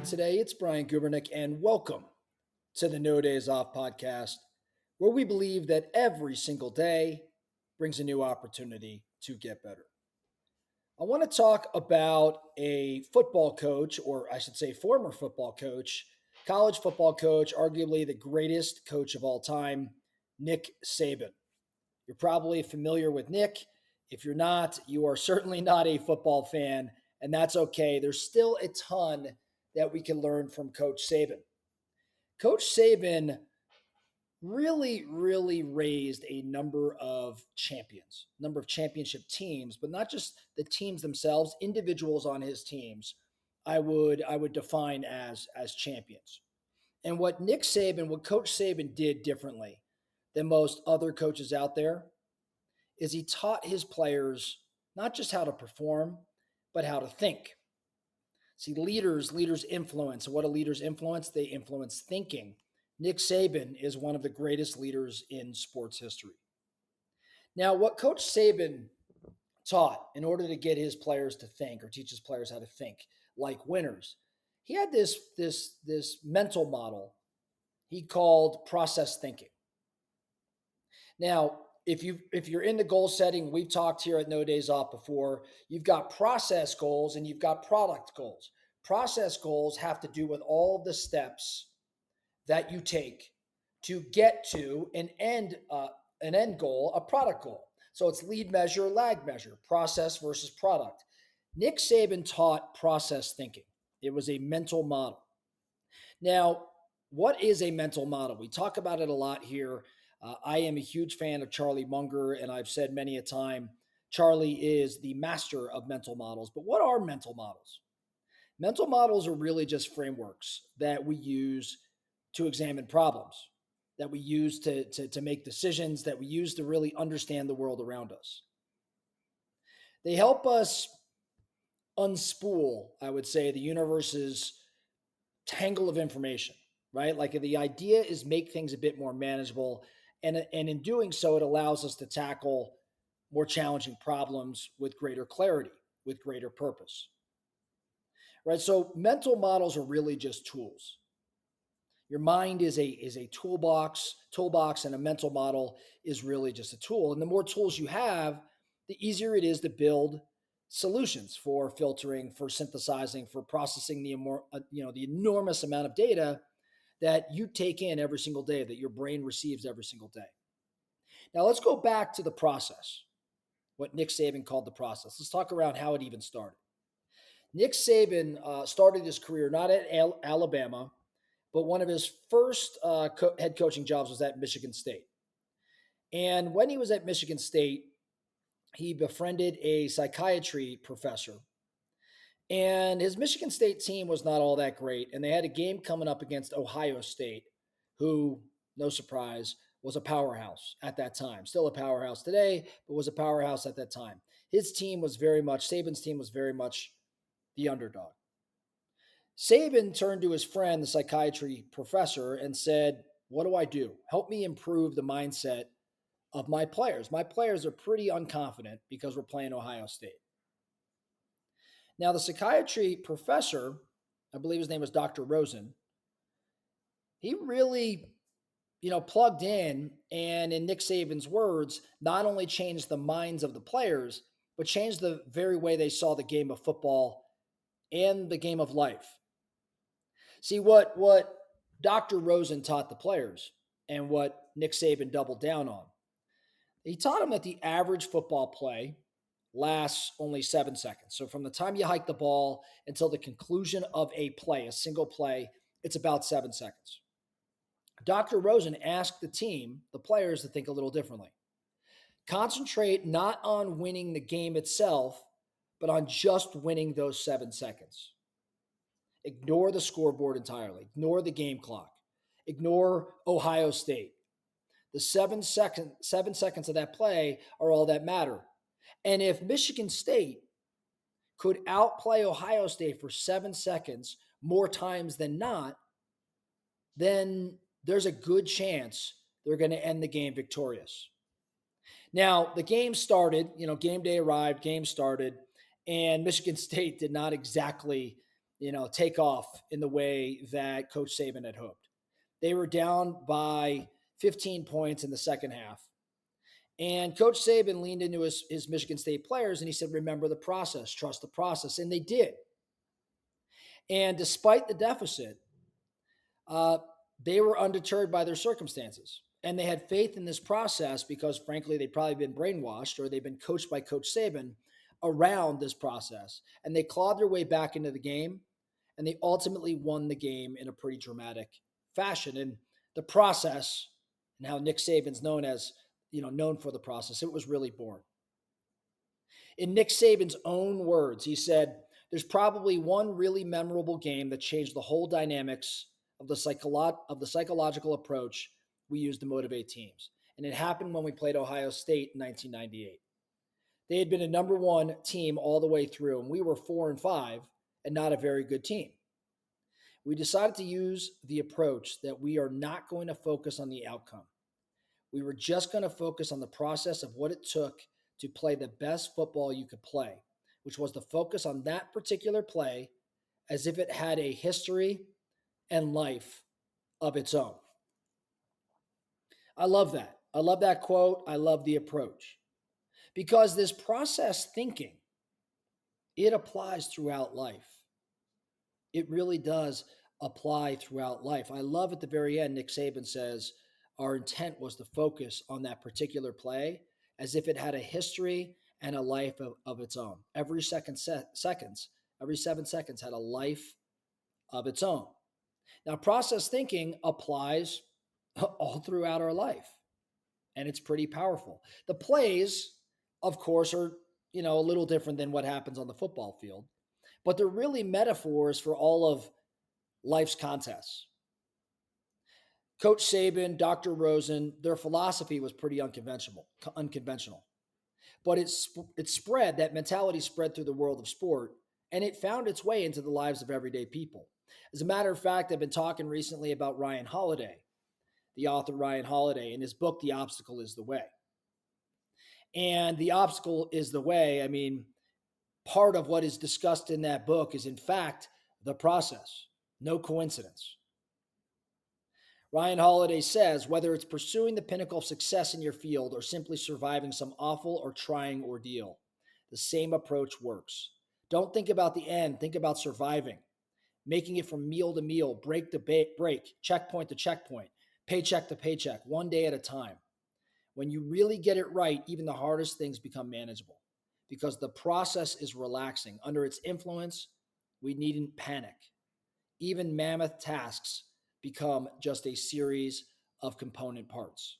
today. It's Brian Gubernick, and welcome to the No Days Off podcast, where we believe that every single day brings a new opportunity to get better. I want to talk about a football coach, or I should say, former football coach, college football coach, arguably the greatest coach of all time, Nick Saban. You're probably familiar with Nick. If you're not, you are certainly not a football fan, and that's okay. There's still a ton that we can learn from Coach Saban. Coach Saban really raised a number of champions, number of championship teams, but not just the teams themselves, individuals on his teams. I would define as champions. And what Coach Saban did differently than most other coaches out there is he taught his players not just how to perform, but how to think. See, leaders influence. And what do leaders influence? They influence thinking. Nick Saban is one of the greatest leaders in sports history. Now, what Coach Saban taught in order to get his players to think or teach his players how to think like winners, he had this mental model he called process thinking. Now, if you're in the goal setting, we've talked here at No Days Off before, you've got process goals and you've got product goals. Process goals have to do with all the steps that you take to get to an end goal, a product goal. So it's lead measure, lag measure, process versus product. Nick Saban taught process thinking. It was a mental model. Now, what is a mental model? We talk about it a lot here. I am a huge fan of Charlie Munger, and I've said many a time, Charlie is the master of mental models. But what are mental models? Mental models are really just frameworks that we use to examine problems, that we use to make decisions, that we use to really understand the world around us. They help us unspool, I would say, the universe's tangle of information, right? Like the idea is make things a bit more manageable. And in doing so, it allows us to tackle more challenging problems with greater clarity, with greater purpose, right? So mental models are really just tools. Your mind is a toolbox, and a mental model is really just a tool. And the more tools you have, the easier it is to build solutions for filtering, for synthesizing, for processing the enormous amount of data that you take in every single day, that your brain receives every single day. Now let's go back to the process, what Nick Saban called the process. Let's talk around how it even started. Nick Saban started his career not at Alabama, but one of his first head coaching jobs was at Michigan State. And when he was at Michigan State, he befriended a psychiatry professor. And his Michigan State team was not all that great. And they had a game coming up against Ohio State, who, no surprise, was a powerhouse at that time. Still a powerhouse today, but was a powerhouse at that time. Saban's team was very much the underdog. Saban turned to his friend, the psychiatry professor, and said, "What do I do? Help me improve the mindset of my players. My players are pretty unconfident because we're playing Ohio State." Now, the psychiatry professor, I believe his name was Dr. Rosen, he really, plugged in and, in Nick Saban's words, not only changed the minds of the players, but changed the very way they saw the game of football and the game of life. See, what Dr. Rosen taught the players and what Nick Saban doubled down on, he taught them that the average football play lasts only 7 seconds. So from the time you hike the ball until the conclusion of a play, a single play, it's about 7 seconds. Dr. Rosen asked the players, to think a little differently. Concentrate not on winning the game itself, but on just winning those 7 seconds. Ignore the scoreboard entirely. Ignore the game clock. Ignore Ohio State. The 7 seconds of that play are all that matter. And if Michigan State could outplay Ohio State for 7 seconds more times than not, then there's a good chance they're going to end the game victorious. Now, the game started, game day arrived, game started, and Michigan State did not exactly take off in the way that Coach Saban had hoped. They were down by 15 points in the second half. And Coach Saban leaned into his Michigan State players and he said, remember the process, trust the process. And they did. And despite the deficit, uh, they were undeterred by their circumstances. And they had faith in this process because, frankly, they'd probably been brainwashed or they'd been coached by Coach Saban around this process. And they clawed their way back into the game and they ultimately won the game in a pretty dramatic fashion. And the process, and how Nick Saban's known for the process, it was really born. In Nick Saban's own words, he said, there's probably one really memorable game that changed the whole dynamics of the psychological approach we use to motivate teams. And it happened when we played Ohio State in 1998. They had been a number one team all the way through, and we were 4-5 and not a very good team. We decided to use the approach that we are not going to focus on the outcome. We were just going to focus on the process of what it took to play the best football you could play, which was to focus on that particular play as if it had a history and life of its own. I love that. I love that quote. I love the approach because this process thinking, it applies throughout life. It really does apply throughout life. I love at the very end, Nick Saban says, our intent was to focus on that particular play as if it had a history and a life of its own. Every 7 seconds had a life of its own. Now, process thinking applies all throughout our life, and it's pretty powerful. The plays, of course, are a little different than what happens on the football field, but they're really metaphors for all of life's contests. Coach Saban, Dr. Rosen, their philosophy was pretty unconventional. But that mentality spread through the world of sport, and it found its way into the lives of everyday people. As a matter of fact, I've been talking recently about Ryan Holiday, the author Ryan Holiday, in his book, The Obstacle is the Way. And the obstacle is the way, part of what is discussed in that book is, in fact, the process. No coincidence. Ryan Holiday says, whether it's pursuing the pinnacle of success in your field or simply surviving some awful or trying ordeal, the same approach works. Don't think about the end, think about surviving, making it from meal to meal, break to break, checkpoint to checkpoint, paycheck to paycheck, one day at a time. When you really get it right, even the hardest things become manageable because the process is relaxing. Under its influence, we needn't panic. Even mammoth tasks become just a series of component parts.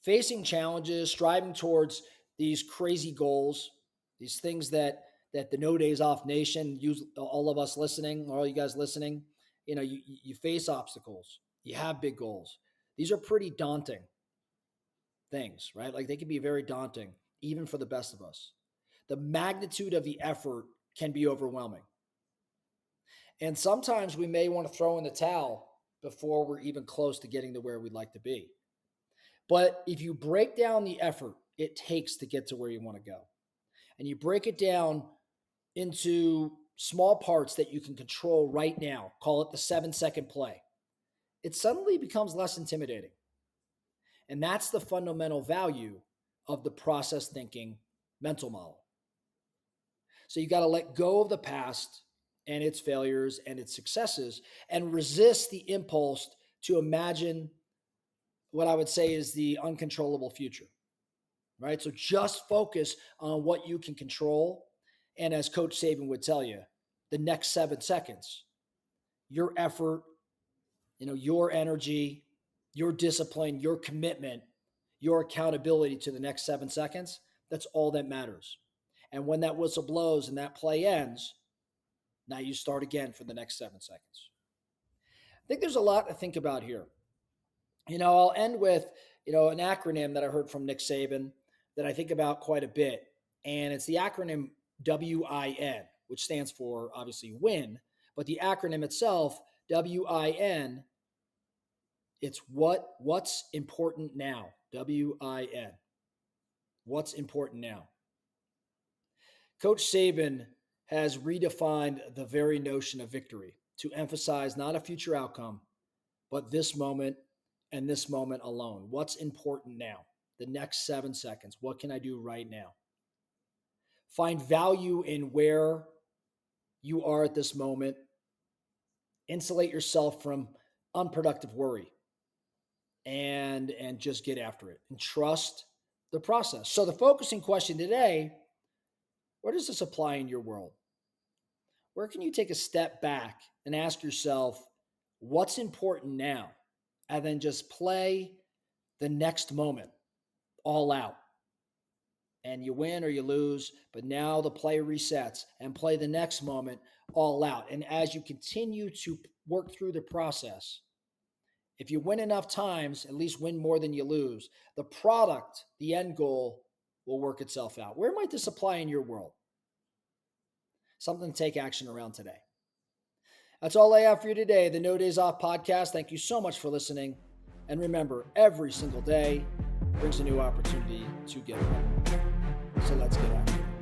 Facing challenges, striving towards these crazy goals, these things that the No Days Off Nation, all of us listening, all you guys listening, you face obstacles, you have big goals. These are pretty daunting things, right? Like they can be very daunting, even for the best of us. The magnitude of the effort can be overwhelming. And sometimes we may want to throw in the towel before we're even close to getting to where we'd like to be. But if you break down the effort it takes to get to where you want to go, and you break it down into small parts that you can control right now, call it the 7-second play, it suddenly becomes less intimidating. And that's the fundamental value of the process thinking mental model. So you got to let go of the past and its failures and its successes and resist the impulse to imagine what I would say is the uncontrollable future, right? So just focus on what you can control. And as Coach Saban would tell you, the next 7 seconds, your effort, your energy, your discipline, your commitment, your accountability to the next 7 seconds, that's all that matters. And when that whistle blows and that play ends, now you start again for the next 7 seconds. I think there's a lot to think about here. I'll end with, an acronym that I heard from Nick Saban that I think about quite a bit. And it's the acronym WIN, which stands for obviously win, but the acronym itself, WIN, it's what's important now. WIN. What's important now. Coach Saban has redefined the very notion of victory to emphasize not a future outcome, but this moment and this moment alone. What's important now? The next 7 seconds. What can I do right now? Find value in where you are at this moment. Insulate yourself from unproductive worry and just get after it and trust the process. So the focusing question today, where does this apply in your world? Where can you take a step back and ask yourself, what's important now? And then just play the next moment all out. And you win or you lose, but now the play resets and play the next moment all out. And as you continue to work through the process, if you win enough times, at least win more than you lose, the product, the end goal will work itself out. Where might this apply in your world? Something to take action around today. That's all I have for you today. The No Days Off podcast. Thank you so much for listening. And remember, every single day brings a new opportunity to get better. So let's get after it.